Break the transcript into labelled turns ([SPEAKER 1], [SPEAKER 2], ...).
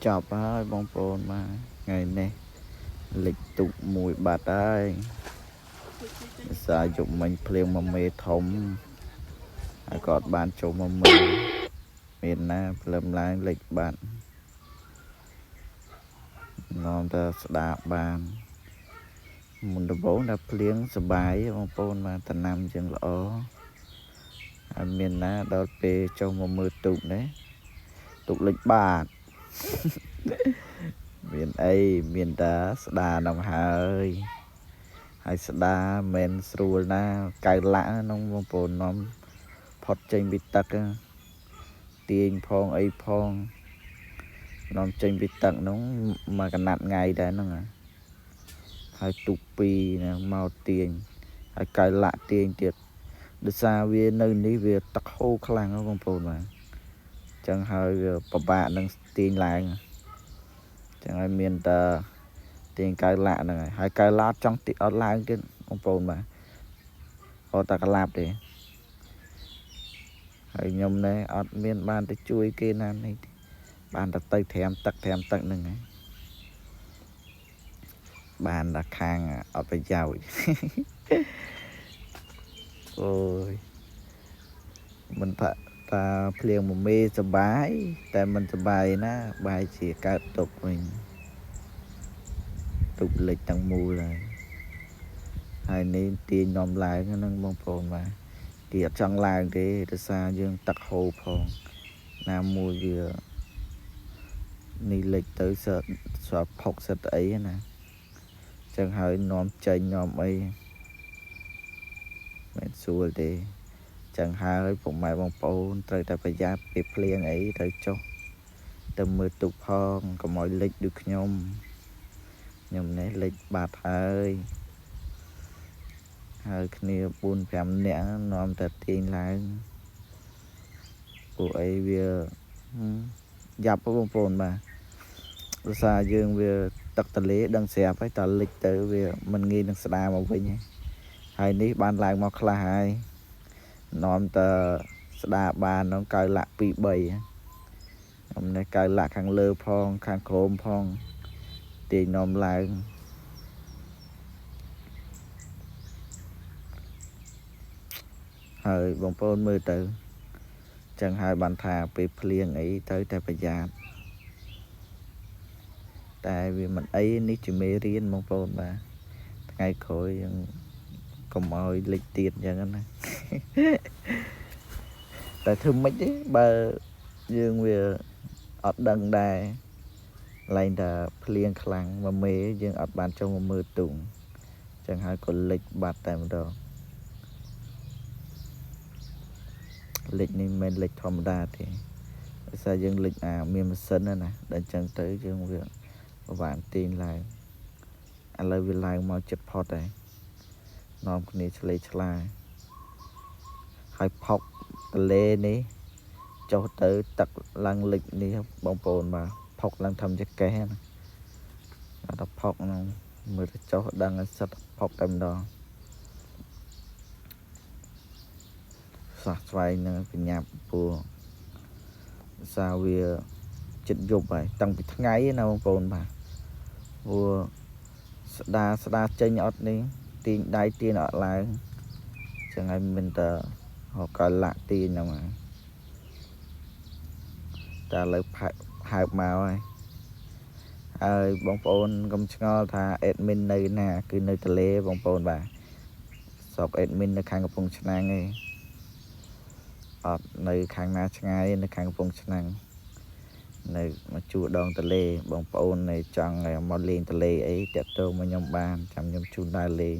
[SPEAKER 1] ចប់ហើយបងប្អូនមកថ្ងៃនេះលេចទុកមួយបាត់ហើយសារយុកមិញភ្លៀងមកមេធំហើយក៏អត់បានចូលមកមើលមានណាព្រលឹមឡើងលេចបាត់នាំតែស្ដាប់បានមុនដំបូងថាភ្លៀងសបាយបងប្អូនមកតំណាំយ៉ាងល្អហើយមានណាដល់ពេលចូលមកមើលទុកណាទុកលេចបាត់មានអីមានតាស្ដានឹងហើយស្ដាមិនស្រួលណាកៅឡាក់ក្នុងបងប្អូននាំផុតចេញពីទឹកទាញផងអីផងនាំចេញពីទឹកនោះមកកណាត់ថ្ងៃដែរហ្នឹងហើយទុកពីណាមកទាញហើយកៅឡាក់ទាញទៀតដោយសារវានៅនេះវាទឹកហូរខ្លាំងបងប្អូនបាទចឹងហើយវាពិបាកនឹងទាញឡើងចឹងហើយមានតែទាញកៅឡាក់ហ្នឹងហើយកៅឡាក់ចង់អត់ឡើងទៀតបងប្អូនបាទអត់តែក្លាប់ទេហើយខ្ញុំនេះអត់មានបានទៅជួយគេណានេះបានតែទៅត្រាំទឹកហ្នឹងហើយបានតែខាងអត់ប្រយោជន៍អូយមិនថាតាភ្លៀងមួយមេសបាយតែមិនសបាយណាបាយជាកើតទុកវិញទុកលិចទាំងមូលហើយនេះទាញនាំឡើងហ្នឹងបងប្អូនបាទគេអត់ចង់ឡើងទេដោយសារយើងទឹកហូរផងណាមួយវានេះលិចទៅស្រាប់ផុកសិតអីណាចឹងហើយនាំចេញនាំអីមិនស្រួលទេចឹងហើយពុកម៉ែបងប្អូនត្រូវតែប្រយ័ត្នពេលភ្លៀងអីត្រូវចុះទៅមើលទុកផងកុំឲ្យលិចដូចខ្ញុំនេះលិចបាត់ហើយគ្នា 4-5 នាក់នាំតែទាញឡើងពួកអីវាយ៉ាប់បងប្អូនបាទភាសាយើងវាទឹកទលេដឹងស្រាប់ហើយតើលិចទៅវាមិនងាយនឹងស្ដារមកវិញហើយនេះបានឡើងមកខ្លះហើយនាំតែស្ដារបាននោះកៅឡាក់ 2-3 ខ្ញុំនេះកៅឡាក់ខាងលើផងខាងក្រោមផងទាញនាំឡើងហើយបងប្អូនមើលទៅចឹងហើយបានថាពេលភ្លៀងអីទៅតែប្រយ័ត្នតែវាមិនអីនេះជាមេរៀនបងប្អូនបាទថ្ងៃក្រោយយើងកុំឲ្យលិចទៀតចឹងណាតែធ្វើម៉េចទេបើយើងវាអត់ដឹងដែរឡើងតែភ្លៀងខ្លាំងមកមេយើងអត់បានចុះមកមើលទុំចឹងហើយក៏លិចបាត់តែម្ដងលិចនេះមិនមែនលិចធម្មតាទេដោយសារយើងលិចមានម៉ាស៊ីនណាដល់ចឹងទៅយើងវាបានទាញឡើងឥឡូវវាឡើងមកចិត្តផុតហើយនាំគ្នាឆ្លេឆ្លាហើយផុកទលេនេះចុះទៅទឹកឡើងលិចនេះបងប្អូនបាទផុកឡើងធម្មជាកេះណាដល់ផុកហ្នឹងមើលទៅចុះដឹងឲ្យសិតផុកតែម្ដងសោះស្វែងនឹងបញ្ញាប់ពូសារវាចិត្តយប់ហើយតាំងពីថ្ងៃណាបងប្អូនបាទពូស្ដាចេញអត់នេះទាញដៃទាញអត់ឡើងចឹងហើយមិនតហៅកៅឡាក់ទាញហ្នឹងតែឥឡូវហើបមកហើយបងប្អូនកុំឆ្ងល់ថាអេដមីននៅណាគឺនៅទលេបងប្អូនបាទស្រុកអេដមីននៅខាងកំពង់ឆ្នាំងឯងអត់នៅខាងណាឆ្ងាយនៅខាងកំពង់ឆ្នាំងនៅមកជួរដងទលេបងប្អូននៃចង់មកលេងទលេអីតាក់ទងមកខ្ញុំបានចាំខ្ញុំជូនដើរលេង